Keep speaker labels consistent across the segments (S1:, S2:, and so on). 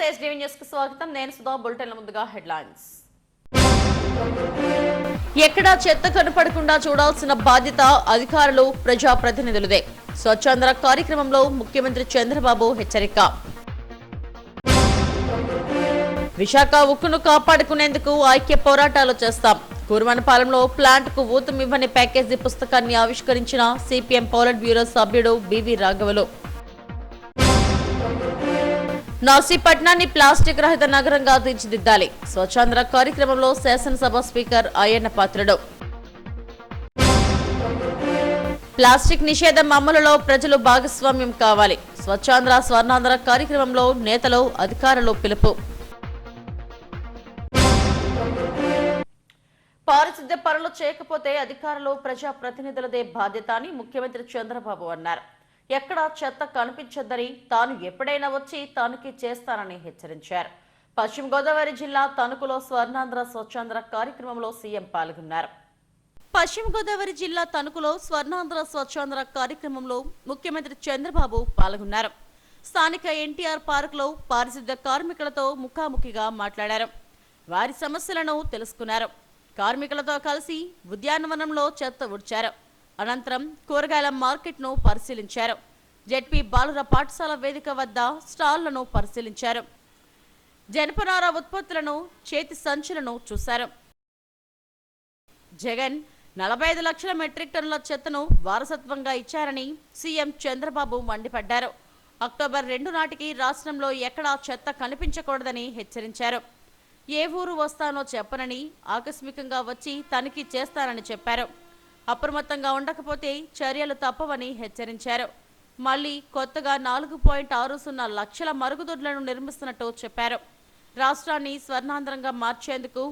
S1: నమస్తే SDV news కు స్వాగతం. నేను సుధా. బులెటిన్ల ముందుగా హెడ్లైన్స్. ఎక్కడా చెత్త కనపడకుండా చూడాల్సిన బాధ్యత అధికారులు, ప్రజాప్రతినిధులదే. స్వచ్ఛాంధ్ర కార్యక్రమంలో ముఖ్యమంత్రి చంద్రబాబు హెచ్చరిక. విశాఖ ఉక్కును కాపాడుకునేందుకు ఐక్య పోరాటాలు చేస్తాం. కుర్మనపాలెంలో ప్లాంట్ కు ఊతమివ్వని ప్యాకేజీ పుస్తకాన్ని ఆవిష్కరించిన సిపిఎం పోలిట్ బ్యూరో సభ్యుడు బివి రాఘవులు. నర్సీపట్నాన్ని ప్లాస్టిక్ రహిత నగరంగా తీర్చిదిద్దాలి. స్వచ్ఛాంధ్ర కార్యక్రమంలో శాసనసభ స్పీకర్ అయ్యన్న పాత్రుడు. ప్లాస్టిక్ నిషేధం అమలులో ప్రజలు భాగస్వామ్యం కావాలి. స్వచ్ఛాంధ్ర స్వర్ణాంధ్ర కార్యక్రమంలో నేతలు, అధికారులు పిలుపు. పారిశుద్ధ్య పనులు చేయకపోతే అధికారులు, ప్రజాప్రతినిధులదే బాధ్యత అని ముఖ్యమంత్రి చంద్రబాబు అన్నారు. ఎక్కడా చెత్త కనిపించొద్దని, తాను ఎప్పుడైనా వచ్చి తనిఖీ చేస్తానని హెచ్చరించారు. పశ్చిమ గోదావరి జిల్లా తణుకులో స్వర్ణాంధ్ర స్వచ్ఛాంధ్ర కార్యక్రమంలో సీఎం పాల్గొన్నారు. పశ్చిమ గోదావరి జిల్లా తణుకులో స్వర్ణాంధ్ర స్వచ్ఛాంధ్ర కార్యక్రమంలో ముఖ్యమంత్రి చంద్రబాబు పాల్గొన్నారు. స్థానిక ఎన్టీఆర్ పార్కులో పారిశుద్ధ్య కార్మికులతో ముఖాముఖిగా మాట్లాడారు. వారి సమస్యలను తెలుసుకున్నారు. కార్మికులతో కలిసి ఉద్యానవనంలో చెత్త ఊడ్చారు. అనంతరం కూరగాయల మార్కెట్ను పరిశీలించారు. జెడ్పీ బాలుర పాఠశాల వేదిక వద్ద స్టాళ్లను పరిశీలించారు. జనపనార ఉత్పత్తులను, చేతి సంచులను చూశారు. జగన్ 45 లక్షల మెట్రిక్ టన్నుల చెత్తను వారసత్వంగా ఇచ్చారని సీఎం చంద్రబాబు మండిపడ్డారు. అక్టోబర్ 2 నాటికి రాష్ట్రంలో ఎక్కడా చెత్త కనిపించకూడదని హెచ్చరించారు. ఏ ఊరు వస్తానో చెప్పనని, ఆకస్మికంగా వచ్చి తనిఖీ చేస్తానని చెప్పారు. అప్రమత్తంగా ఉండకపోతే చర్యలు తప్పవని హెచ్చరించారు. మళ్లీ కొత్తగా 4.60 లక్షల మరుగుదొడ్లను నిర్మిస్తున్నట్టు చెప్పారు. రాష్ట్రాన్ని స్వర్ణాంధ్రంగా మార్చేందుకు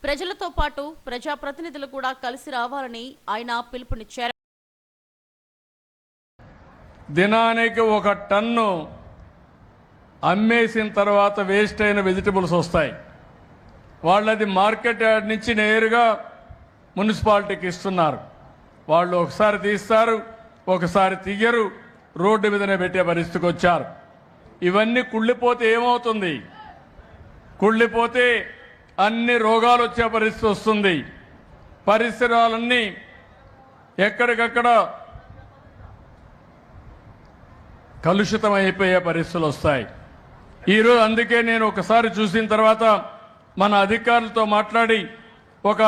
S1: ప్రజలతో పాటు ప్రజాప్రతినిధులు కూడా కలిసి రావాలని ఆయన పిలుపునిచ్చారు.
S2: దినానికి 1 టన్ను అమ్మేసిన తర్వాత వేస్ట్ అయిన వెజిటబుల్స్ వస్తాయి. వాళ్ళది మార్కెట్ యార్డ్ నుంచి నేరుగా మున్సిపాలిటీకి ఇస్తున్నారు. వాళ్ళు ఒకసారి తీస్తారు, ఒకసారి తీయరు, రోడ్డు మీదనే పెట్టే పరిస్థితికి వచ్చారు. ఇవన్నీ కుళ్ళిపోతే ఏమవుతుంది? కుళ్ళిపోతే అన్ని రోగాలు వచ్చే పరిస్థితి వస్తుంది. పరిసరాలన్నీ ఎక్కడికక్కడ కలుషితం అయిపోయే పరిస్థితులు వస్తాయి. ఈరోజు అందుకే నేను ఒకసారి చూసిన తర్వాత మన అధికారులతో మాట్లాడి ఒక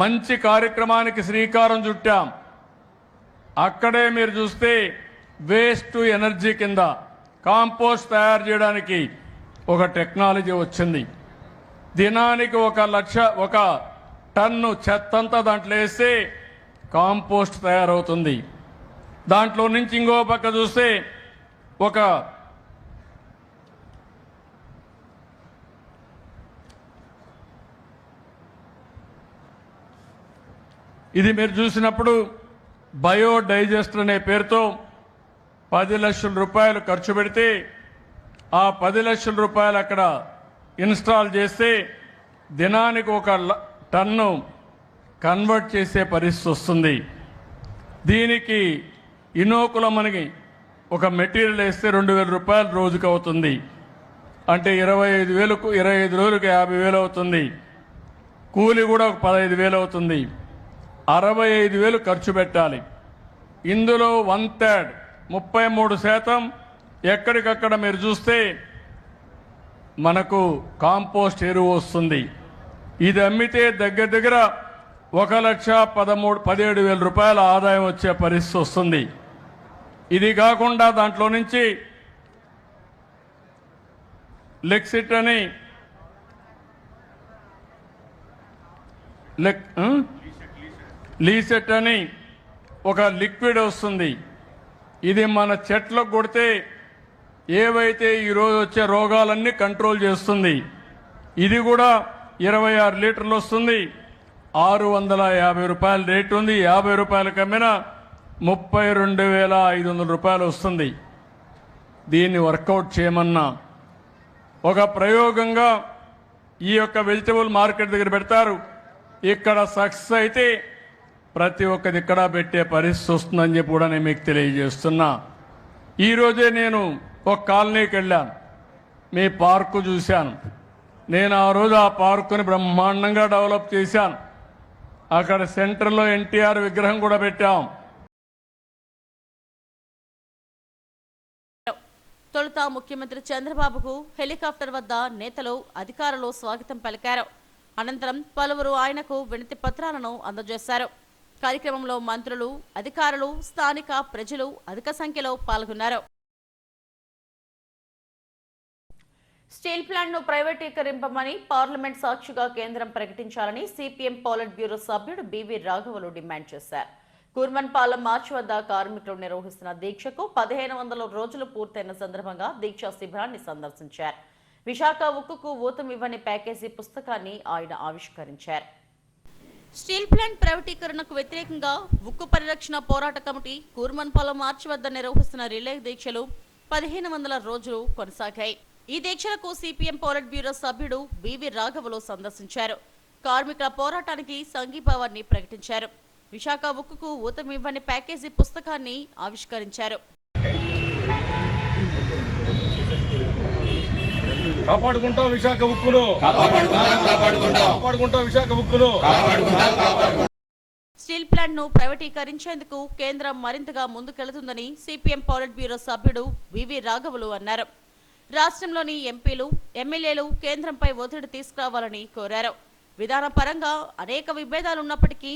S2: మంచి కార్యక్రమానికి శ్రీకారం చుట్టాం. అక్కడే మీరు చూస్తే వేస్ట్ టు ఎనర్జీ కింద కాంపోస్ట్ తయారు చేయడానికి ఒక టెక్నాలజీ వచ్చింది. దినానికి 1 టన్ను చెత్తంతా దాంట్లో వేస్తే కాంపోస్ట్ తయారవుతుంది. దాంట్లో నుంచి ఇంకో పక్క చూస్తే ఇది మీరు చూసినప్పుడు బయోడైజెస్టర్ అనే పేరుతో 10 లక్షల రూపాయలు ఖర్చు పెడితే ఆ 10 లక్షల రూపాయలు అక్కడ ఇన్స్టాల్ చేస్తే దినానికి 1 టన్ను కన్వర్ట్ చేసే పరిస్థితి వస్తుంది. దీనికి ఇనోకులం మనకి ఒక మెటీరియల్ వేస్తే 2,000 రూపాయలు రోజుకు అవుతుంది. అంటే 25,000కు 25 రోజులకు 50,000 అవుతుంది. కూలి కూడా ఒక 15,000 అవుతుంది. 65,000 ఖర్చు పెట్టాలి. ఇందులో 1/3 33% ఎక్కడికక్కడ మీరు చూస్తే మనకు కాంపోస్ట్ ఎరువు వస్తుంది. ఇది అమ్మితే దగ్గర 1,17,000 రూపాయల ఆదాయం వచ్చే పరిస్థితి వస్తుంది. ఇది కాకుండా దాంట్లో నుంచి లెక్సిట్ అని లీసెట్ అని ఒక లిక్విడ్ వస్తుంది. ఇది మన చెట్లకు కొడితే ఏవైతే ఈరోజు వచ్చే రోగాలన్నీ కంట్రోల్ చేస్తుంది. ఇది కూడా 26 లీటర్లు వస్తుంది. 650 రూపాయల రేటు ఉంది. 50 రూపాయలకు అమ్మినా 32,500 రూపాయలు వస్తుంది. దీన్ని వర్కౌట్ చేయమన్నా ఒక ప్రయోగంగా ఈ యొక్క వెజిటబుల్ మార్కెట్ దగ్గర పెడతారు. ఇక్కడ సక్సెస్ అయితే ప్రతి ఒక్కది ఇక్కడ పెట్టే పరిస్థితి వస్తుందని చెప్పి కూడా నేను మీకు తెలియజేస్తున్నా. ఈరోజే నేను ఒక కాలనీకి వెళ్ళాను. మీ పార్కు చూశాను. నేను ఆ రోజు ఆ పార్కుని బ్రహ్మాండంగా డెవలప్ చేశాను. అక్కడ సెంటర్లో ఎన్టీఆర్ విగ్రహం కూడా పెట్టాం.
S1: తొలుత ముఖ్యమంత్రి చంద్రబాబుకు హెలికాప్టర్ వద్ద నేతలు అధికారులు స్వాగతం పలికారు. అనంతరం పలువురు ఆయనకు వినతి పత్రాలను అందజేశారు. కార్యక్రమంలో మంత్రులు, అధికారులు, స్థానిక ప్రజలు అధిక సంఖ్యలో పాల్గొన్నారు. స్టీల్ ప్లాంట్ను ప్రైవేటీకరింపమని పార్లమెంట్ సాక్షిగా కేంద్రం ప్రకటించాలని సిపిఎం పాలిట్ బ్యూరో సభ్యుడు బివి రాఘవులు డిమాండ్ చేశారు. కూర్మన్పాలెం మార్చి వద్ద కార్మికులు నిర్వహిస్తున్న దీక్షకు 1500 రోజులు పూర్తయిన సందర్భంగా దీక్షా శిబిరాన్ని సందర్శించారు. విశాఖ ఉక్కుకు ఊతమివ్వని ప్యాకేజీ పుస్తకాన్ని ఆయన ఆవిష్కరించారు. స్టీల్ ప్లాంట్ ప్రైవేటీకరణకు వ్యతిరేకంగా ఉక్కు పరిరక్షణ పోరాట కమిటీ కూర్మన్పాలెం మార్చి వద్ద నిర్వహిస్తున్న రిలే దీక్షలు 1500 రోజులు కొనసాగాయి. ఈ దీక్షలకు సిపిఎం పాలిట్ బ్యూరో సభ్యుడు బివి రాఘవులు సందర్శించారు. కార్మికుల పోరాటానికి సంఘీభావాన్ని ప్రకటించారు. విశాఖ ఉక్కుకు ఊతమివ్వని ప్యాకేజీ పుస్తకాన్ని ఆవిష్కరించారు.
S3: కాపాడుకుంటాం విశాఖ ఉక్కును, కాపాడుకుంటాం విశాఖ ఉక్కును.
S1: స్టీల్ ప్లాంట్ ను ప్రైవేటీకరించేందుకు కేంద్రం మరింతగా ముందుకెళ్తుందని సిపిఎం పాలిట్ బ్యూరో సభ్యుడు వివి రాఘవులు అన్నారు. రాష్ట్రంలోని ఎంపీలు, ఎమ్మెల్యేలు కేంద్రంపై ఒత్తిడి తీసుకురావాలని కోరారు. విధానపరంగా అనేక విభేదాలున్నప్పటికీ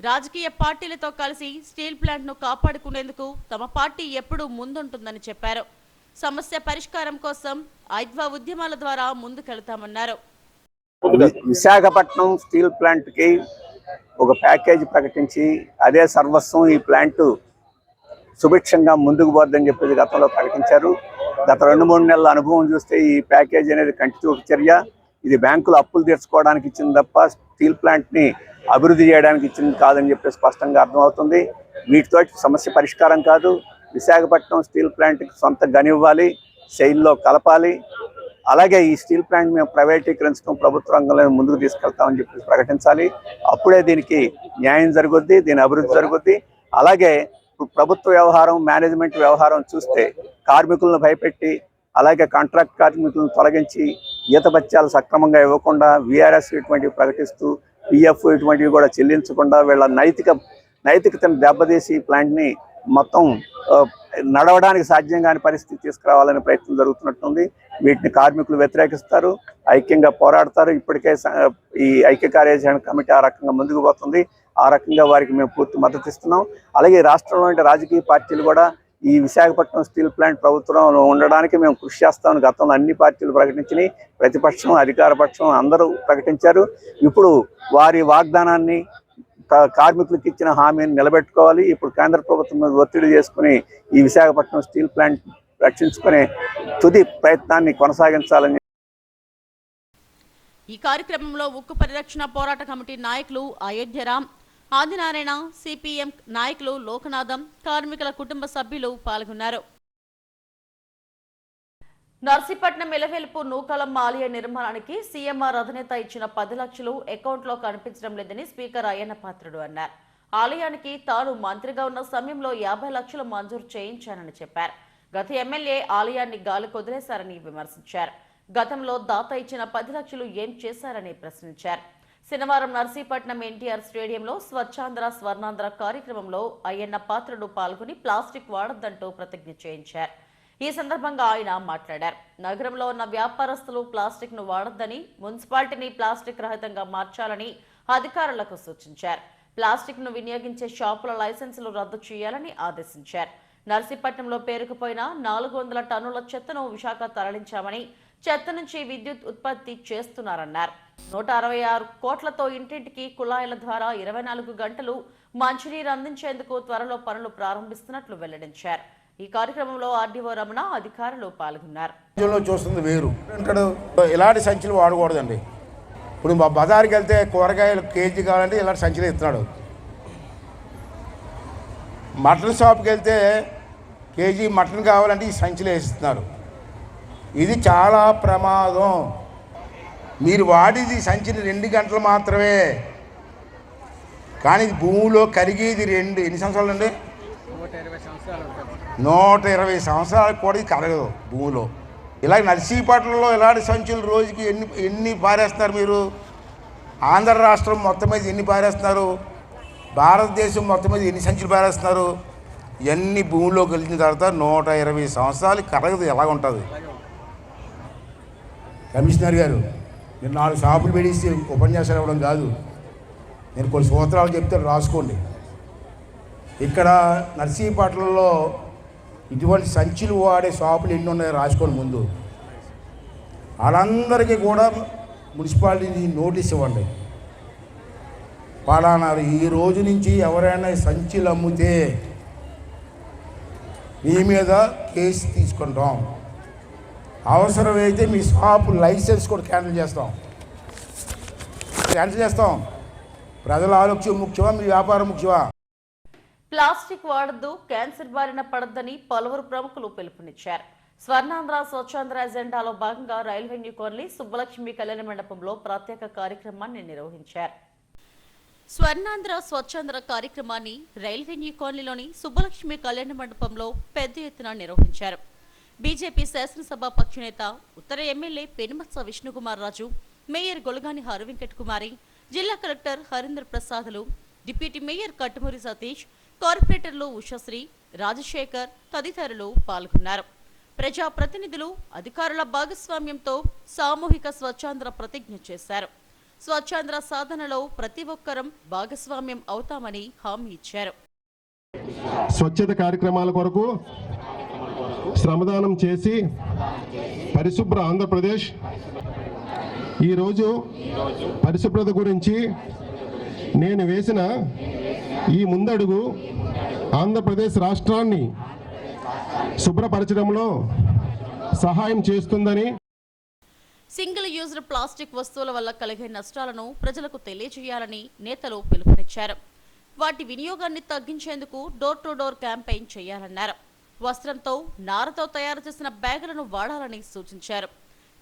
S1: రాజకీయ పార్టీలతో కలిసి స్టీల్ ప్లాంట్ ను కాపాడుకునేందుకు తమ పార్టీ ఎప్పుడూ ముందుంటుందని చెప్పారు. సమస్య పరిష్కారం కోసం ఐద్వా ఉద్యమాల ద్వారా ముందుకెళ్తామన్నారు.
S4: విశాఖపట్నం స్టీల్ ప్లాంట్ కి ఒక ప్యాకేజీ ప్రకటించి అదే సర్వస్వం ఈ ప్లాంట్ సుభిక్షంగా ముందుకు పోద్దని చెప్పేసి గతంలో ప్రకటించారు. గత 2-3 నెలల అనుభవం చూస్తే ఈ ప్యాకేజీ అనేది కంటితూపు చర్య. ఇది బ్యాంకులు అప్పులు తీర్చుకోవడానికి ఇచ్చింది తప్ప స్టీల్ ప్లాంట్ ని అభివృద్ధి చేయడానికి ఇచ్చింది కాదని చెప్పి స్పష్టంగా అర్థమవుతుంది. వీటితో సమస్య పరిష్కారం కాదు. విశాఖపట్నం స్టీల్ ప్లాంట్కి సొంత గని ఇవ్వాలి, శైలిలో కలపాలి. అలాగే ఈ స్టీల్ ప్లాంట్ మేము ప్రైవేటీకరించడం ప్రభుత్వ రంగంలో ముందుకు తీసుకెళ్తామని చెప్పి ప్రకటించాలి. అప్పుడే దీనికి న్యాయం జరుగుద్ది, దీని అభివృద్ధి జరుగుద్ది. అలాగే ప్రభుత్వ వ్యవహారం, మేనేజ్మెంట్ వ్యవహారం చూస్తే కార్మికులను భయపెట్టి, అలాగే కాంట్రాక్ట్ కార్మికులను తొలగించి, ఈత బత్యాలు సక్రమంగా ఇవ్వకుండా, విఆర్ఎస్ ఇటువంటివి ప్రకటిస్తూ, పిఎఫ్ ఇటువంటివి కూడా చెల్లించకుండా వీళ్ళ నైతికతను దెబ్బతీసి ప్లాంట్ని మొత్తం నడవడానికి సాధ్యం కాని పరిస్థితి తీసుకురావాలనే ప్రయత్నం జరుగుతున్నట్టుంది. వీటిని కార్మికులు వ్యతిరేకిస్తారు, ఐక్యంగా పోరాడతారు. ఇప్పటికే ఈ ఐక్య కార్యాచరణ కమిటీ ఆ రకంగా ముందుకు పోతుంది. ఆ రకంగా వారికి మేము పూర్తి మద్దతు ఇస్తున్నాం. అలాగే రాష్ట్రంలోని రాజకీయ పార్టీలు కూడా ఈ విశాఖపట్నం స్టీల్ ప్లాంట్ ప్రభుత్వంలో ఉండడానికి మేము కృషి చేస్తామని గతంలో అన్ని పార్టీలు ప్రకటించినాయి. ప్రతిపక్షం, అధికార పక్షం అందరూ ప్రకటించారు. ఇప్పుడు వారి వాగ్దానాన్ని, కార్మికులకు ఇచ్చిన హామీని నిలబెట్టుకోవాలి. ఇప్పుడు కేంద్ర ప్రభుత్వం మీద ఒత్తిడి చేసుకుని ఈ విశాఖపట్నం స్టీల్ ప్లాంట్ రక్షించుకునే తుది ప్రయత్నాన్ని కొనసాగించాలని.
S1: ఈ కార్యక్రమంలో ఉక్కు పరిరక్షణ పోరాట కమిటీ నాయకులు అయోధ్యరామ్, ఆదినారాయణ, సిపిఎం నాయకులు లోకనాథం, కార్మికుల కుటుంబ సభ్యులు పాల్గొన్నారు. నర్సీపట్నం ఎలవేల్పు నూకలమ్మ ఆలయ నిర్మాణానికి సీఎంఆర్ అధినేత ఇచ్చిన 10 లక్షలు అకౌంట్లో కనిపించడం లేదని స్పీకర్ అయ్యన్న పాత్రుడు అన్నారు. ఆలయానికి తాను మంత్రిగా ఉన్న సమయంలో 50 లక్షలు మంజూరు చేయించానని చెప్పారు. గత ఎమ్మెల్యే ఆలయాన్ని గాలి కొదిలేశారని విమర్శించారు. గతంలో దాత ఇచ్చిన 10 లక్షలు ఏం చేశారని ప్రశ్నించారు. శనివారం నర్సీపట్నం ఎన్టీఆర్ స్టేడియంలో స్వచ్ఛాంధ్ర స్వర్ణాంధ్ర కార్యక్రమంలో అయ్యన్న పాత్రుడు పాల్గొని ప్లాస్టిక్ వాడొద్దంటూ ప్రతిజ్ఞ చేయించారు. ఈ సందర్భంగా ఆయన మాట్లాడారు. నగరంలో ఉన్న వ్యాపారస్తులు ప్లాస్టిక్ ను వాడొద్దని, మున్సిపాలిటీని ప్లాస్టిక్ రహితంగా మార్చాలని అధికారులకు సూచించారు. ప్లాస్టిక్ ను వినియోగించే షాపుల లైసెన్సులు రద్దు చేయాలని ఆదేశించారు. నర్సీపట్నంలో పేరుకుపోయిన 400 టన్నుల చెత్తను విశాఖ తరలించామని, చెత్త నుంచి విద్యుత్ ఉత్పత్తి చేస్తున్నారన్నారు. 166 కోట్లతో ఇంటింటికి కుళాయిల ద్వారా 24 గంటలు మంచినీరు అందించేందుకు త్వరలో పనులు ప్రారంభిస్తున్నట్లు వెల్లడించారు. ఈ కార్యక్రమంలో ఆర్డీఓ రమణ, అధికారులు పాల్గొన్నారు.
S5: చూస్తుంది వేరు, ఇలాంటి సంచులు వాడకూడదండి. ఇప్పుడు మా బజార్కి వెళ్తే కూరగాయలు కేజీ కావాలంటే ఇలాంటి సంచులు ఇస్తున్నాడు. మటన్ షాప్కి వెళ్తే కేజీ మటన్ కావాలంటే ఈ సంచులు వేసిస్తున్నారు. ఇది చాలా ప్రమాదం. మీరు వాడేది సంచిని 2 గంటలు మాత్రమే, కానీ భూమిలో కరిగేది ఎన్ని సంవత్సరాలు అండి? 120 సంవత్సరాలకు కూడా ఇది కరగదు భూమిలో. ఇలా నర్సీపట్నంలో ఇలాంటి సంచులు రోజుకి ఎన్ని పారేస్తున్నారు మీరు? ఆంధ్ర రాష్ట్రం మొత్తం మీద ఎన్ని పారేస్తున్నారు? భారతదేశం మొత్తం మీద ఎన్ని సంచులు పారేస్తున్నారు? ఇవన్నీ భూమిలోకి వెళ్ళిన తర్వాత 120 సంవత్సరాలు కరగదు, ఎలాగ ఉంటుంది? కమిషనర్ గారు, మీరు 4 షాపులు పెడిసి ఉపన్యాసాలు ఇవ్వడం కాదు, నేను కొన్ని సూత్రాలు చెప్తాను, రాసుకోండి. ఇక్కడ నర్సీపట్నంలో ఇటువంటి సంచులు వాడే షాపులు ఎన్ని ఉన్నాయో రాసుకోండి ముందు. వాళ్ళందరికీ కూడా మున్సిపాలిటీ నోటీస్ ఇవ్వండి. పలానా ఈ రోజు నుంచి ఎవరైనా సంచులు అమ్మితే మీ మీద కేసు తీసుకుంటాం, అవసరమైతే మీ షాపు లైసెన్స్ కూడా క్యాన్సిల్ చేస్తాం. ప్రజల ఆరోగ్యం ముఖ్యమా, మీ వ్యాపారం ముఖ్యమా?
S1: ప్లాస్టిక్ వాడద్దు, క్యాన్సర్ బారిన పడద్దని పలువురు ప్రముఖులు పిలుపునిచ్చారు. స్వర్ణాంధ్ర స్వచ్ఛాంధ్ర ఎజెండాలో భాగంగా రైల్వే న్యూ కాలనీ సుబ్బలక్ష్మి కళ్యాణ మండపంలో ప్రత్యేక కార్యక్రమాన్ని నిర్వహించారు. స్వర్ణాంధ్ర స్వచ్ఛాంధ్ర కార్యక్రమాన్ని రైల్వే న్యూ కాలనీలోని సుబ్బలక్ష్మి కళ్యాణ మండపంలో పెద్ద ఎత్తున నిర్వహించారు. బీజేపీ శాసనసభ పక్షనేత, ఉత్తర ఎమ్మెల్యే పెనుమత్స విష్ణుకుమార్ రాజు, మేయర్ గొలగాని హరివెంకట్ కుమారి, జిల్లా కలెక్టర్ హరీంద్ర ప్రసాద్లు, డిప్యూటీ మేయర్ కట్టుమూరి సతీష్, కార్పొరేటర్లు ఉషశ్రీ, రాజశేఖర్ తదితరులు పాల్గొన్నారు. ప్రజా ప్రతినిధులు, అధికారుల భాగస్వామ్యంతో సామూహిక స్వచ్ఛాంధ్ర ప్రతిజ్ఞ చేశారు. స్వచ్ఛాంధ్ర సాధనలో ప్రతి ఒక్కరం భాగస్వామ్యం అవుతామని హామీ ఇచ్చారు.
S6: స్వచ్ఛత కార్యక్రమాల కొరకు శ్రమదానం చేసి పరిశుభ్ర ఆంధ్రప్రదేశ్ ఈరోజు పరిశుభ్రత గురించి నేను వేసిన ఈ ముందడుగు ఆంధ్రప్రదేశ్ రాష్ట్రాన్ని శుభ్రపరచడంలో సహాయం చేస్తుందని,
S1: సింగిల్ యూజ్డ్ ప్లాస్టిక్ వస్తువుల వల్ల కలిగే నష్టాలను ప్రజలకు తెలియజేయాలని నేతలు పిలుపునిచ్చారు. వాటి వినియోగాన్ని తగ్గించేందుకు డోర్ టు డోర్ క్యాంపెయిన్ చేయాలన్నారు. వస్త్రంతో, నారతో తయారు చేసిన బ్యాగులను వాడాలని సూచించారు.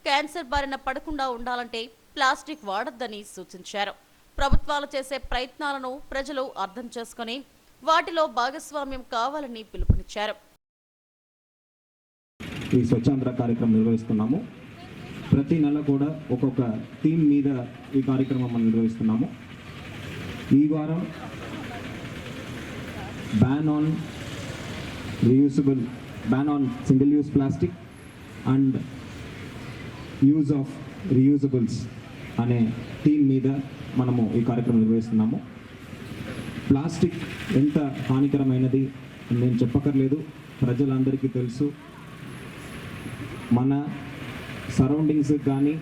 S1: క్యాన్సర్ బారిన పడకుండా ఉండాలంటే ప్లాస్టిక్ వాడొద్దని సూచించారు. ప్రభుత్వాలు చేసే ప్రయత్నాలను ప్రజలు అర్థం చేసుకుని వాటిలో భాగస్వామ్యం కావాలని పిలుపునిచ్చారు.
S7: ఈ స్వచ్ఛాంధ్ర కార్యక్రమం నిర్వహిస్తున్నాము. ప్రతి నెల కూడా ఒక్కొక్క థీమ్ మీద ఈ కార్యక్రమం మనం నిర్వహిస్తున్నాము. ఈ వారం ban on single use plastic and use of reusables అనే థీమ్ మీద మనము ఈ కార్యక్రమం నిర్వహిస్తున్నాము. ప్లాస్టిక్ ఎంత హానికరమైనది నేను చెప్పక్కర్లేదు, ప్రజలందరికీ తెలుసు. మన సరౌండింగ్స్ కానీ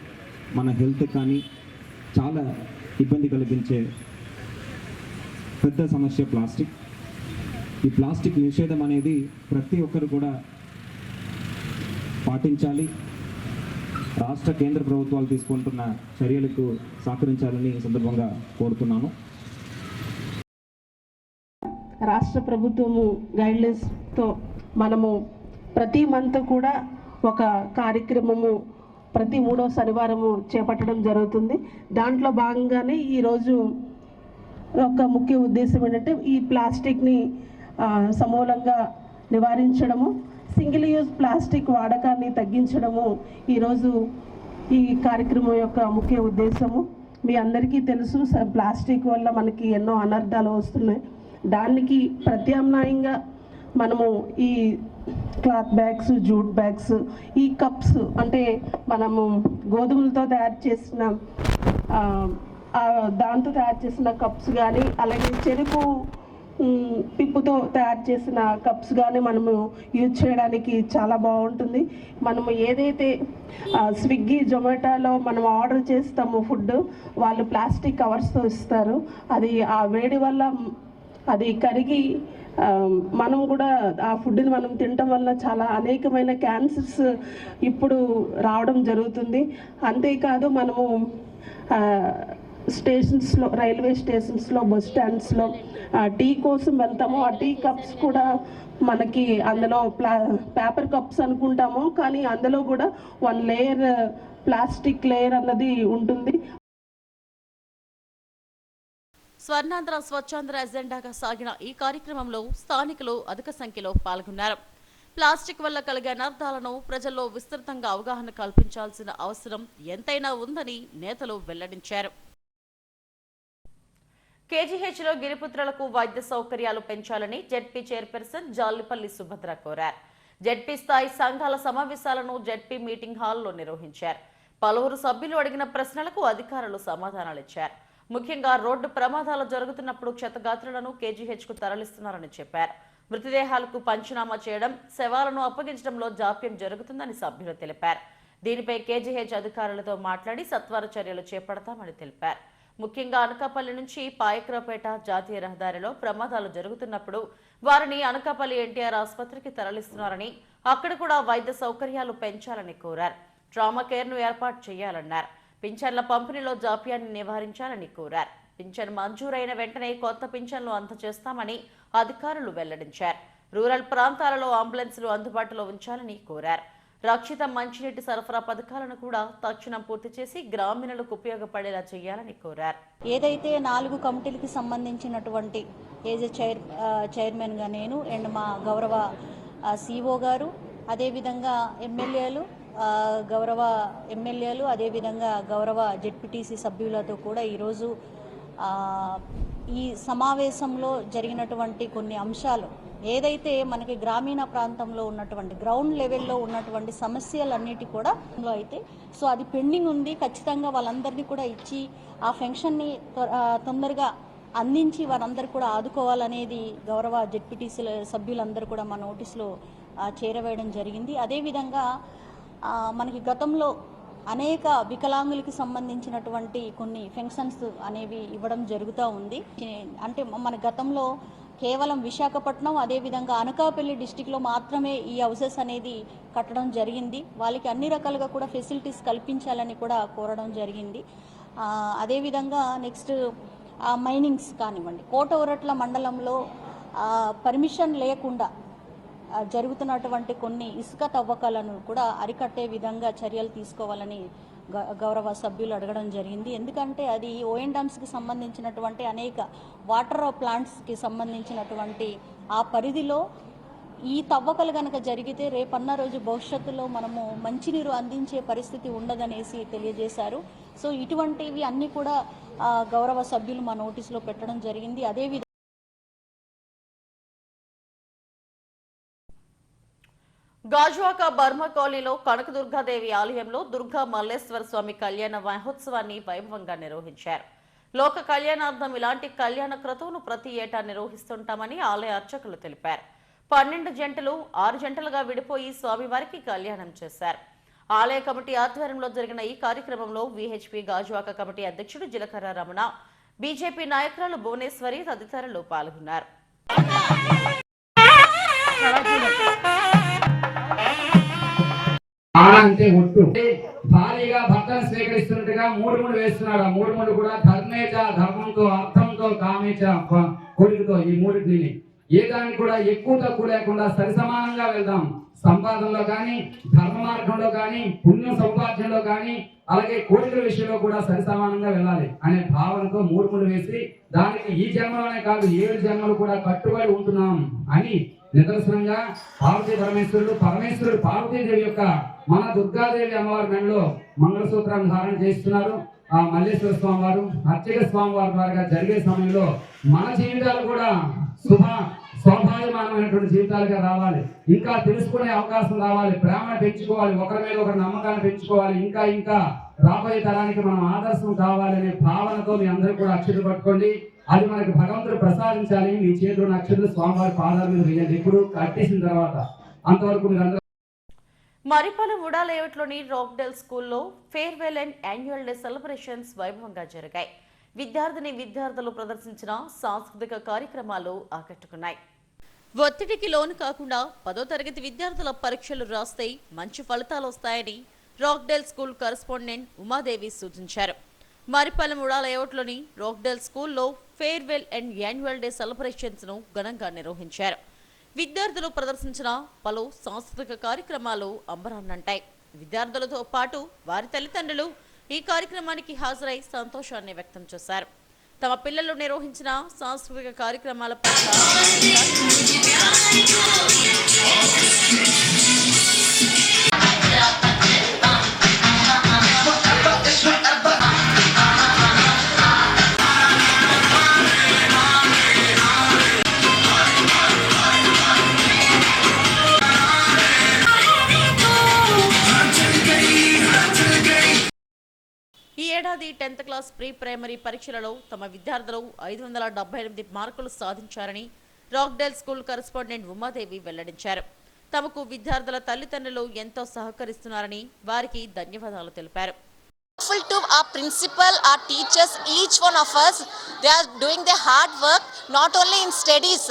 S7: మన హెల్త్ కానీ చాలా ఇబ్బంది కలిగించే పెద్ద సమస్య ప్లాస్టిక్. ఈ ప్లాస్టిక్ నిషేధం అనేది ప్రతి ఒక్కరు కూడా పాటించాలి. రాష్ట్ర కేంద్ర ప్రభుత్వాలు తీసుకుంటున్న చర్యలకు సహకరించాలని ఈ సందర్భంగా కోరుతున్నాను.
S8: రాష్ట్ర ప్రభుత్వము గైడ్లైన్స్తో మనము ప్రతి మంత్ కూడా ఒక కార్యక్రమము ప్రతి 3వ శనివారము చేపట్టడం జరుగుతుంది. దాంట్లో భాగంగానే ఈరోజు ఒక ముఖ్య ఉద్దేశం ఏంటంటే ఈ ప్లాస్టిక్ని సమూలంగా నివారించడము, సింగిల్ యూజ్ ప్లాస్టిక్ వాడకాన్ని తగ్గించడము ఈరోజు ఈ కార్యక్రమం యొక్క ముఖ్య ఉద్దేశము. మీ అందరికీ తెలుసు, ప్లాస్టిక్ వల్ల మనకి ఎన్నో అనర్థాలు వస్తున్నాయి. దానికి ప్రత్యామ్నాయంగా మనము ఈ క్లాత్ బ్యాగ్స్, జూట్ బ్యాగ్స్, ఈ కప్స్ అంటే మనము గోధుమలతో తయారు చేసిన దాంతో తయారు చేసిన కప్స్ కానీ, అలాగే చెరుకు పిప్పుతో తయారు చేసిన కప్స్ కానీ మనము యూజ్ చేయడానికి చాలా బాగుంటుంది. మనము ఏదైతే స్విగ్గీ, జొమాటోలో మనం ఆర్డర్ చేస్తామో ఫుడ్, వాళ్ళు ప్లాస్టిక్ కవర్స్తో ఇస్తారు. అది ఆ వేడి వల్ల అది కరిగి మనం కూడా ఆ ఫుడ్ని మనం తినటం వల్ల చాలా అనేకమైన క్యాన్సర్స్ ఇప్పుడు రావడం జరుగుతుంది. అంతేకాదు మనము స్టేషన్స్లో, రైల్వే స్టేషన్స్లో, బస్ స్టాండ్స్లో టీ కోసం వెళ్తాము. ఆ టీ కప్స్ కూడా మనకి అందులో పేపర్ కప్స్ అనుకుంటాము, కానీ అందులో కూడా 1 లేయర్ ప్లాస్టిక్ లేయర్ అన్నది ఉంటుంది.
S1: స్వర్ణాంధ్ర స్వచ్ఛాంధ్ర ఎజెండాగా సాగిన ఈ కార్యక్రమంలో స్థానికులు అధిక సంఖ్యలో పాల్గొన్నారు. ప్లాస్టిక్ వల్ల కలిగే అనర్థాలను ప్రజల్లో విస్తృతంగా అవగాహన కల్పించాల్సిన అవసరం ఎంతైనా ఉందని నేతలు వెల్లడించారు. కేజీహెచ్లో గిరిపుత్రులకు వైద్య సౌకర్యాలు పెంచాలని జెడ్పీ చైర్పర్సన్ జాలిపల్లి సుభద్ర కోరారు. జెడ్పీ స్థాయి సంఘాల సమావేశాలను జెడ్పీ మీటింగ్ హాల్లో నిర్వహించారు. పలువురు సభ్యులు అడిగిన ప్రశ్నలకు అధికారులు సమాధానాలిచ్చారు. ముఖ్యంగా రోడ్డు ప్రమాదాలు జరుగుతున్నప్పుడు క్షతగాత్రులను కేజీహెచ్కు తరలిస్తున్నారని చెప్పారు. మృతదేహాలకు పంచనామా చేయడం, శవాలను అప్పగించడంలో జాప్యం జరుగుతుందని సభ్యులు తెలిపారు. దీనిపై కేజీహెచ్ అధికారులతో మాట్లాడి సత్వర చర్యలు చేపడతామని తెలిపారు. ముఖ్యంగా అనకాపల్లి నుంచి పాయక్రాపేట జాతీయ రహదారిలో ప్రమాదాలు జరుగుతున్నప్పుడు వారిని అనకాపల్లి ఎన్టీఆర్ ఆసుపత్రికి తరలిస్తున్నారని, అక్కడ కూడా వైద్య సౌకర్యాలు పెంచాలని కోరారు. ట్రామా కేర్ను ఏర్పాటు చేయాలన్నారు. పింఛన్ల పంపిణీలో జాప్యాన్ని నివారించాలని కోరారు. పింఛన్ మంజూరైన వెంటనే కొత్త పింఛన్లు అందజేస్తామని అధికారులు వెల్లడించారు. రూరల్ ప్రాంతాలలో అంబులెన్సులు అందుబాటులో ఉంచాలని కోరారు. రక్షిత మంచినీటి సరఫరా పథకాలను కూడా తక్షణం పూర్తి చేసి గ్రామీణులకు ఉపయోగపడేలా చేయాలని కోరారు.
S9: ఏదైతే 4 కమిటీలకు సంబంధించినటువంటి చైర్మన్గా నేను అండ్ మా గౌరవ సిఓ గారు, అదేవిధంగా ఎమ్మెల్యేలు అదేవిధంగా గౌరవ జెడ్పీటీసీ సభ్యులతో కూడా ఈరోజు ఈ సమావేశంలో జరిగినటువంటి కొన్ని అంశాలు, ఏదైతే మనకి గ్రామీణ ప్రాంతంలో ఉన్నటువంటి గ్రౌండ్ లెవెల్లో ఉన్నటువంటి సమస్యలన్నిటి కూడా అయితే సో అది పెండింగ్ ఉంది. ఖచ్చితంగా వాళ్ళందరినీ కూడా ఇచ్చి ఆ ఫంక్షన్ని తొందరగా అందించి వారందరూ కూడా ఆదుకోవాలనేది గౌరవ జెడ్పీటీసీ సభ్యులందరూ కూడా మా నోటీసులో చేరవేయడం జరిగింది. అదేవిధంగా మనకి గతంలో అనేక వికలాంగులకి సంబంధించినటువంటి కొన్ని ఫంక్షన్స్ అనేవి ఇవ్వడం జరుగుతూ ఉంది. అంటే మన గతంలో కేవలం విశాఖపట్నం అదేవిధంగా అనకాపల్లి డిస్టిక్లో మాత్రమే ఈ హౌసెస్ అనేది కట్టడం జరిగింది. వాళ్ళకి అన్ని రకాలుగా కూడా ఫెసిలిటీస్ కల్పించాలని కూడా కోరడం జరిగింది. అదేవిధంగా నెక్స్ట్ మైనింగ్స్ కానివ్వండి, కోటవరట్ల మండలంలో పర్మిషన్ లేకుండా జరుగుతున్నటువంటి కొన్ని ఇసుక తవ్వకాలను కూడా అరికట్టే విధంగా చర్యలు తీసుకోవాలని గౌరవ సభ్యులు అడగడం జరిగింది. ఎందుకంటే అది ఓఎన్డమ్స్కి సంబంధించినటువంటి అనేక వాటర్ ప్లాంట్స్కి సంబంధించినటువంటి ఆ పరిధిలో ఈ తవ్వకాలు కనుక జరిగితే రేపన్న రోజు భవిష్యత్తులో మనము మంచినీరు అందించే పరిస్థితి ఉండదనేసి తెలియజేశారు. సో ఇటువంటివి అన్నీ కూడా గౌరవ సభ్యులు మా నోటీసులో పెట్టడం జరిగింది. అదేవిధంగా
S1: గాజువాక బర్మా కాలనీలో కనకదుర్గాదేవి ఆలయంలో దుర్గా మల్లేశ్వర స్వామి కళ్యాణ మహోత్సవాన్ని వైభవంగా నిర్వహించారు. లోక కళ్యాణార్థం ఇలాంటి కళ్యాణ క్రతువును ప్రతి ఏటా నిర్వహిస్తుంటామని ఆలయ అర్చకులు తెలిపారు. 12 జంటలు 6 జంటలుగా విడిపోయి స్వామివారికి కళ్యాణం చేశారు. ఆలయ కమిటీ ఆధ్వర్యంలో జరిగిన ఈ కార్యక్రమంలో విహెచ్పి గాజువాక కమిటీ అధ్యక్షుడు జిలకర్ర రమణ, బీజేపీ నాయకురాలు భువనేశ్వరి తదితరులు పాల్గొన్నారు.
S10: అంటే ఒట్టు భారీగా భర్తను స్వీకరిస్తున్నట్టుగా 3 వేస్తున్నాడు. ఆ 3 కూడా ధర్మేచ, ధర్మంతో, అర్థంతో, కామేచ, కోరికతో, ఈ 3 ఏ దానికి కూడా ఎక్కువ తక్కువ లేకుండా సరిసమానంగా వెళ్దాం. సంపాదనలో కానీ, ధర్మ మార్గంలో కానీ, పుణ్య సౌభాగ్యంలో కానీ, అలాగే కోరికల విషయంలో కూడా సరిసమానంగా వెళ్ళాలి అనే భావనతో 3 వేసి దానికి ఈ జన్మలోనే కాదు 7 జన్మలు కూడా కట్టుబడి ఉంటున్నాం అని నిదర్శనంగా పరమేశ్వరుడు పార్వతీదేవి యొక్క మన దుర్గాదేవి అమ్మవారి మెడలో మంగళసూత్రాన్ని ధారణ చేస్తున్నారు. ఆ మల్లేశ్వర స్వామి వారు, అర్చక స్వామి వారి ద్వారా జరిగే సమయంలో మన జీవితాలు కూడా స్వాభావికమైనటువంటి జీవితాలుగా రావాలి. ఇంకా తెలుసుకునే అవకాశం రావాలి. ప్రేమను పెంచుకోవాలి, ఒకరి మీద ఒకరి నమ్మకాన్ని పెంచుకోవాలి. ఇంకా రాబోయే తరానికి మనం ఆదర్శం కావాలనే భావనతో మీ అందరూ కూడా అక్షతలు పట్టుకోండి. అది మనకు భగవంతుడు ప్రసాదించాలి. మీ చేతిలో అక్షతలు స్వామివారి పాదాల మీద వేయండి. ఇప్పుడు కట్టేసిన తర్వాత అంతవరకు మీరు
S1: మరిపల్లి ఉడా లేఅవుట్లోని రాక్డెల్ స్కూల్లో farewell and annual day celebrations వైభవంగా జరిగాయి. విద్యార్థులు ప్రదర్శించిన సాంస్కృతిక కార్యక్రమాలు ఆకట్టుకున్నాయి. ఒత్తిడికి లోను కాకుండా 10వ తరగతి విద్యార్థుల పరీక్షలు రాస్తే మంచి ఫలితాలు వస్తాయని రాక్డెల్ స్కూల్ కరెస్పాండెంట్ ఉమాదేవి సూచించారు. మరిపల్లి ఉడా లేఅవుట్లోని రాక్డెల్ స్కూల్లో farewell and annual day celebrations ను ఘనంగా నిర్వహించారు. విద్యార్థులు ప్రదర్శించిన పలు సాంస్కృతిక కార్యక్రమాలు అంబరాన్నంటాయి. విద్యార్థులతో పాటు వారి తల్లిదండ్రులు ఈ కార్యక్రమానికి హాజరై సంతోషాన్ని వ్యక్తం చేశారు. తమ పిల్లలు నిర్వహించిన సాంస్కృతిక కార్యక్రమాల పట్ల ఈ ఏడాది 10th క్లాస్ ప్రీ ప్రైమరీ పరీక్షలలో తమ విద్యార్థులు 578 మార్కులు సాధించారని రాక్డేల్ స్కూల్ కరెస్పాండెంట్ ఉమాదేవి వెల్లడించారు. తమకు విద్యార్థుల తల్లిదండ్రులు ఎంతో సహకరిస్తున్నారని వారికి ధన్యవాదాలు తెలిపారు.
S11: Grateful to our principal, our teachers, each one of us. They are doing their hard work not only in studies,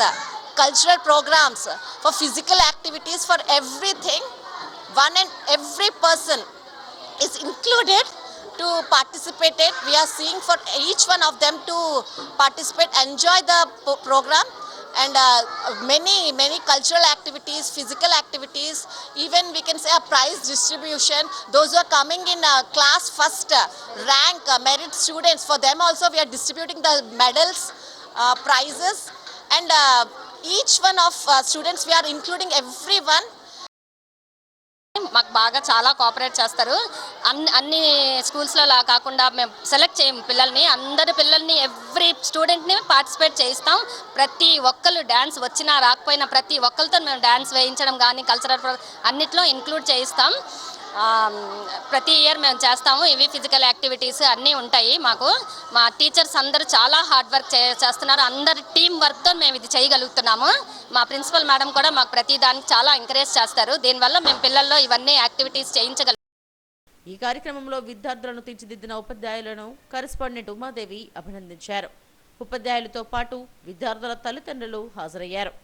S11: cultural programs, for physical activities, for everything. One and every person is included to participate it. We are seeing for each one of them to participate, enjoy the program, and many cultural activities, physical activities, even we can say a prize distribution. Those who are coming in class first rank merit students, for them also we are distributing the medals, prizes, and each one of students we are including everyone.
S12: మాకు బాగా చాలా cooperate చేస్తారు. అన్ని స్కూల్స్లో లా కాకుండా మేము select చేయము పిల్లల్ని, అందరి పిల్లల్ని ఎవ్రీ స్టూడెంట్ని పార్టిసిపేట్ చేయిస్తాం. ప్రతి ఒక్కరు డ్యాన్స్ వచ్చినా రాకపోయినా ప్రతి ఒక్కరితో మేము డ్యాన్స్ వేయించడం కానీ కల్చరల్ అన్నిట్లో ఇంక్లూడ్ చేయిస్తాం. ప్రతి ఇయర్ మేము చేస్తాము. ఇవి ఫిజికల్ యాక్టివిటీస్ అన్నీ ఉంటాయి. మాకు మా టీచర్స్ అందరూ చాలా హార్డ్ వర్క్ చేస్తున్నారు. అందరి టీం వర్క్తో మేము ఇది చేయగలుగుతున్నాము. మా ప్రిన్సిపల్ మేడం కూడా మాకు ప్రతి దానికి చాలా ఎంకరేజ్ చేస్తారు. దీనివల్ల మేము పిల్లల్లో ఇవన్నీ యాక్టివిటీస్ చేయించగలుగుతాం.
S1: ఈ కార్యక్రమంలో విద్యార్థులను తీర్చిదిద్దిన ఉపాధ్యాయులను కరెస్పాండెంట్ ఉమాదేవి అభినందించారు. ఉపాధ్యాయులతో పాటు విద్యార్థుల తల్లిదండ్రులు హాజరయ్యారు.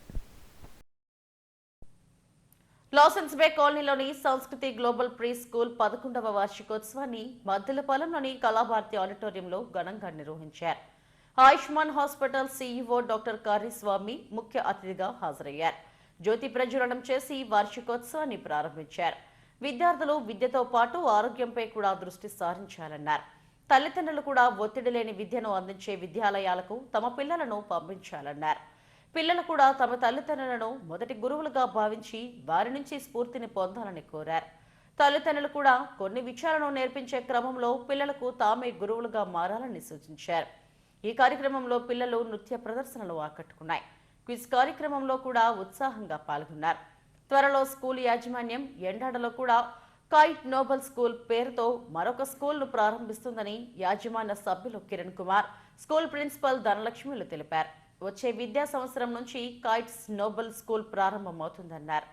S1: లాసెన్స్ బే కాలనీలోని సంస్కృతి గ్లోబల్ ప్రీ స్కూల్ 11వ వార్షికోత్సవాన్ని మద్దెలపాలెంలోని కళాభారతి ఆడిటోరియంలో ఘనంగా నిర్వహించారు. ఆయుష్మాన్ హాస్పిటల్ సీఈఓ డాక్టర్ కార్యస్వామి ముఖ్య అతిథిగా హాజరయ్యారు. జ్యోతి ప్రజ్వలనం చేసి వార్షికోత్సవాన్ని ప్రారంభించారు. విద్యార్థులు విద్యతో పాటు ఆరోగ్యంపై కూడా దృష్టి సారించాలన్నారు. తల్లిదండ్రులు కూడా ఒత్తిడి లేని విద్యను అందించే విద్యాలయాలకు తమ పిల్లలను పంపించాలన్నారు. పిల్లలు కూడా తమ తల్లిదండ్రులను మొదటి గురువులుగా భావించి వారి నుంచి స్ఫూర్తిని పొందాలని కోరారు. తల్లిదండ్రులు కూడా కొన్ని విషయాలను నేర్పించే క్రమంలో పిల్లలకు తామే గురువులుగా మారాలని సూచించారు. ఈ కార్యక్రమంలో పిల్లలు నృత్య ప్రదర్శనలు ఆకట్టుకున్నాయి. క్విజ్ కార్యక్రమంలో కూడా ఉత్సాహంగా పాల్గొన్నారు. త్వరలో స్కూల్ యాజమాన్యం ఎండాడలో కూడా కైట్ నోబెల్ స్కూల్ పేరుతో మరొక స్కూల్ను ప్రారంభిస్తుందని యాజమాన్య సభ్యులు కిరణ్ కుమార్, స్కూల్ ప్రిన్సిపల్ ధనలక్ష్మిలు తెలిపారు. వచ్చే విద్యా సంవత్సరం నుంచి కైట్స్ నోబెల్ స్కూల్ ప్రారంభమవుతుందన్నారు.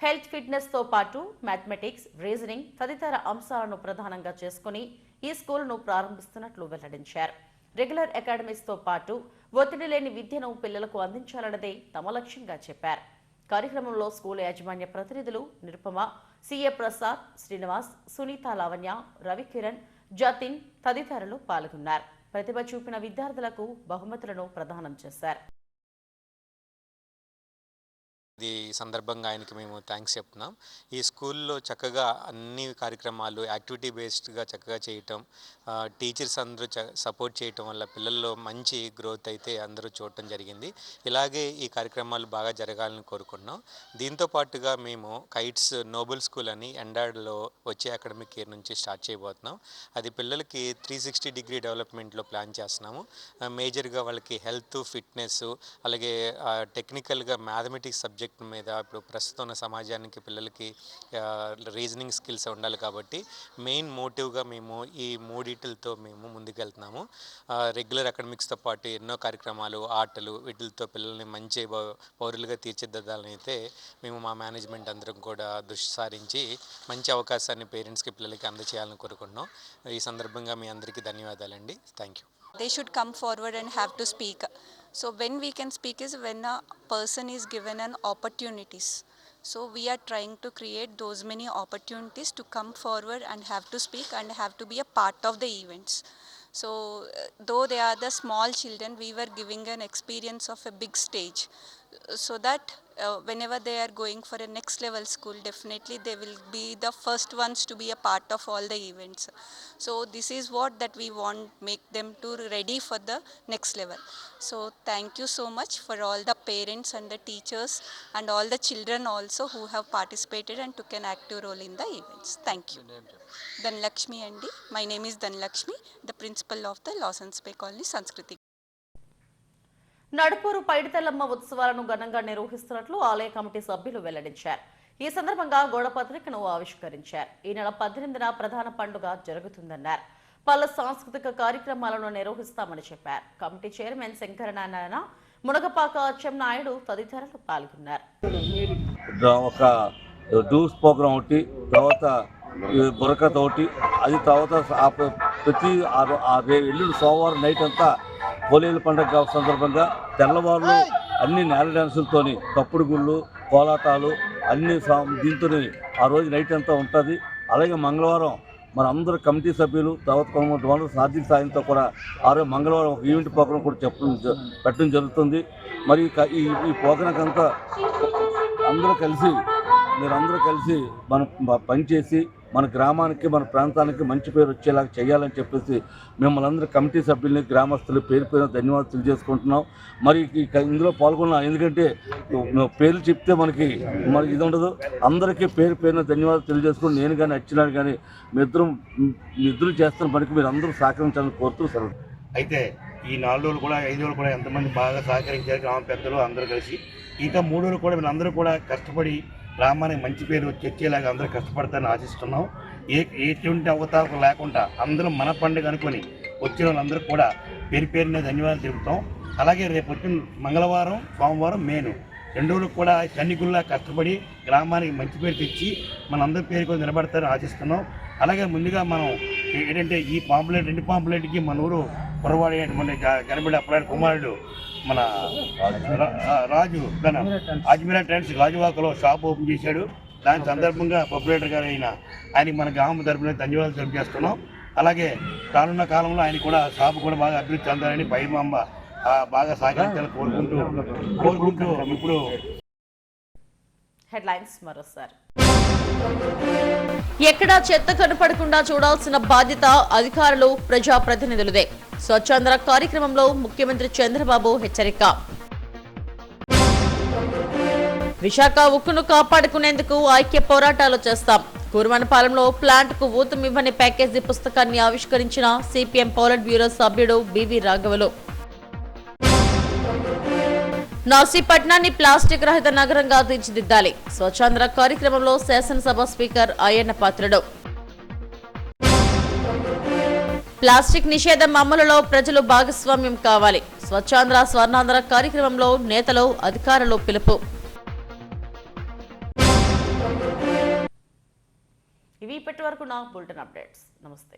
S1: హెల్త్ ఫిట్నెస్ తో పాటు మ్యాథమెటిక్స్, రీజనింగ్ తదితర అంశాలను ప్రధానంగా చేసుకుని ఈ స్కూల్ను ప్రారంభిస్తున్నట్లు వెల్లడించారు. రెగ్యులర్ అకాడమీస్ తో పాటు ఒత్తిడి లేని విద్యను పిల్లలకు అందించాలన్నదే తమ లక్ష్యంగా చెప్పారు. కార్యక్రమంలో స్కూల్ యాజమాన్య ప్రతినిధులు నిరుపమ, సిఏ ప్రసాద్, శ్రీనివాస్, సునీత లావణ్య, రవికిరణ్, జతిన్ తదితరులు పాల్గొన్నారు. ప్రతిభ చూపిన విద్యార్థులకు బహుమతులను ప్రదానం చేశారు.
S13: ఈ సందర్భంగా ఆయనకి మేము థ్యాంక్స్ చెప్తున్నాం. ఈ స్కూల్లో చక్కగా అన్ని కార్యక్రమాలు యాక్టివిటీ బేస్డ్గా చక్కగా చేయటం, టీచర్స్ అందరూ సపోర్ట్ చేయటం వల్ల పిల్లల్లో మంచి గ్రోత్ అయితే అందరూ చూడటం జరిగింది. ఇలాగే ఈ కార్యక్రమాలు బాగా జరగాలని కోరుకుంటున్నాం. దీంతో పాటుగా మేము కైట్స్ నోబెల్ స్కూల్ అని ఎండాడ్లో వచ్చే అకాడమిక్ ఇయర్ నుంచి స్టార్ట్ చేయబోతున్నాం. అది పిల్లలకి 360 డిగ్రీ డెవలప్మెంట్లో ప్లాన్ చేస్తున్నాము. మేజర్గా వాళ్ళకి హెల్త్, ఫిట్నెస్, అలాగే టెక్నికల్గా మ్యాథమెటిక్స్ సబ్జెక్ట్ మీద ఇప్పుడు ప్రస్తుతం ఉన్న సమాజానికి పిల్లలకి రీజనింగ్ స్కిల్స్ ఉండాలి కాబట్టి మెయిన్ మోటివ్గా మేము ఈ మూడిటితో మేము ముందుకెళ్తున్నాము. రెగ్యులర్ అకాడమిక్స్తో పాటు ఎన్నో కార్యక్రమాలు, ఆటలు వీటితో పిల్లల్ని మంచి పౌరులుగా తీర్చిదిద్దాలని అయితే మేము మా మేనేజ్మెంట్ అందరం కూడా దృష్టి సారించి మంచి అవకాశాన్ని పేరెంట్స్కి, పిల్లలకి అందజేయాలని కోరుకుంటున్నాం. ఈ సందర్భంగా మీ అందరికీ ధన్యవాదాలండి. Thank you.
S14: They should come forward and have to speak. So when we can speak is when a person is given an opportunities. So we are trying to create those many opportunities to come forward and have to speak and have to be a part of the events. So though they are the small children, we were giving an experience of a big stage. so that whenever they are going for a next level school, definitely they will be the first ones to be a part of all the events. So this is what that we want, make them to ready for the next level. So thank you so much for all the parents and the teachers and all the children also who have participated and took an active role in the events. Thank you. Dhanlakshmi Andi. My name is Dhanlakshmi, the principal of the Lawsons Bay Colony Sanskriti.
S1: Nadupuru Paiditallamma ఉత్సవాలను ఘనంగా నిర్వహిస్తున్నట్లు ఆలయ committee సభ్యులు వెల్లడించారు. ఈ సందర్భంగా గోడ పత్రికను ఆవిష్కరించారు. ఈ నెల 18న ప్రధాన పండుగ జరుగుతుందన్నారు. పలు సాంస్కృతిక కార్యక్రమాలను నిర్వహిస్తామని చెప్పారు. కమిటీ చైర్మన్ శంకరనారాయణ, మునగపాక అచ్చెన్నాయుడు తదితరులు పాల్గొన్నారు.
S15: ఒక డూస్ ప్రోగ్రామ్ ఒకటి, తర్వాత బుర్రకథ ఒకటి, అది తర్వాత ప్రతి ఎల్లుండి సోమవారం నైట్ అంతా పోలేలు పండుగ సందర్భంగా తెల్లవారులు అన్ని నేల డ్యాన్సులతోని, తప్పుడు గుళ్ళు, కోలాటాలు అన్ని దీంతో ఆ రోజు నైట్ అంతా ఉంటుంది. అలాగే మంగళవారం మన అందరూ కమిటీ సభ్యులు తర్వాత కొంతమంది ఆర్థిక సాయంతో కూడా ఆ రోజు మంగళవారం ఒక ఈవెంట్ ప్రోగ్రాం కూడా పెట్టడం జరుగుతుంది. మరి ఈ ప్రోగ్రాంకి అంతా మీరందరూ కలిసి మనం పనిచేసి మన గ్రామానికి మన ప్రాంతానికి మంచి పేరు వచ్చేలాగా చేయాలని చెప్పేసి మిమ్మల్ని అందరూ కమిటీ సభ్యుల్ని గ్రామస్తులు పేరు పేరు ధన్యవాదాలు తెలియజేసుకుంటున్నాం. మరి ఇందులో పాల్గొన్నాం, ఎందుకంటే పేర్లు చెప్తే మనకి ఇది ఉండదు. అందరికీ పేరు పేరున ధన్యవాదాలు తెలియజేసుకుని నేను కానీ వచ్చినాడు కానీ మీ ఇద్దరు చేస్తున్న పనికి మీరు అందరూ సహకరించాలని కోరుతూ సెలవు.
S16: అయితే ఈ 4 రోజులు కూడా 5 రోజులు కూడా ఎంతమంది బాగా సహకరించారు గ్రామ పెద్దలు అందరూ కలిసి. ఇంకా 3 రోజులు కూడా వీళ్ళందరూ కూడా కష్టపడి గ్రామానికి మంచి పేరు వచ్చేలాగా అందరూ కష్టపడతారని ఆశిస్తున్నాం. ఎటువంటి అవతారం లేకుండా అందరూ మన పండుగ అనుకొని వచ్చిన వాళ్ళందరూ కూడా పేరున ధన్యవాదాలు తెలుపుతాం. అలాగే రేపు వచ్చిన మంగళవారం, సోమవారం మెయిన్ 2 రోజులు కూడా సన్నికుల్లా కష్టపడి గ్రామానికి మంచి పేరు తెచ్చి మనందరి పేరు కూడా నిలబడతారని ఆశిస్తున్నాం. అలాగే ముందుగా మనం ఏంటంటే ఈ పాంపులెట్ 2 పాంపులెట్కి మన ఊరు పొరవాడేటువంటి గణపతి అప్పలాంటి కుమారుడు మన రాజు తన అజ్మీరా ట్రెండ్స్ గాజువాకలో షాప్ ఓపెన్ చేశాడు. దాని సందర్భంగా పాపులేటర్ గారు ఆయన మన గ్రామం తరపున ధన్యవాదాలు తెలియజేస్తున్నాం. అలాగే రానున్న కాలంలో ఆయన కూడా షాపు కూడా బాగా అభివృద్ధి చెందాలని పైమాంబ బాగా సహకరించాలని కోరుకుంటూ ఇప్పుడు
S1: హెడ్లైన్స్ మరోసారి. ఎక్కడా చెత్త కనపడకుండా చూడాల్సిన బాధ్యత అధికారులు, ప్రజాప్రతినిధులదే. స్వచ్ఛాంధ్ర కార్యక్రమంలో ముఖ్యమంత్రి చంద్రబాబు హెచ్చరిక. విశాఖ ఉక్కును కాపాడుకునేందుకు ఐక్య పోరాటాలు చేస్తాం. కుర్మనపాలెంలో ప్లాంట్కు ఊతమివ్వని ప్యాకేజీ పుస్తకాన్ని ఆవిష్కరించిన సిపిఎం పోలిట్ బ్యూరో సభ్యుడు బివి రాఘవులు. నర్సీపట్నాన్ని ప్లాస్టిక్ రహిత నగరంగా తీర్చిదిద్దాలి. స్వచ్ఛాంధ్ర కార్యక్రమంలో శాసనసభ స్పీకర్ అయ్యన్న పాత్రుడు. ప్లాస్టిక్ నిషేధం అమలులో ప్రజలు భాగస్వామ్యం కావాలి. స్వచ్ఛాంధ్ర స్వర్ణాంధ్ర కార్యక్రమంలో నేతలు, అధికారులు పిలుపు. ఇవి ఇప్పటి వరకు నా బులెటిన్ అప్డేట్స్. నమస్తే.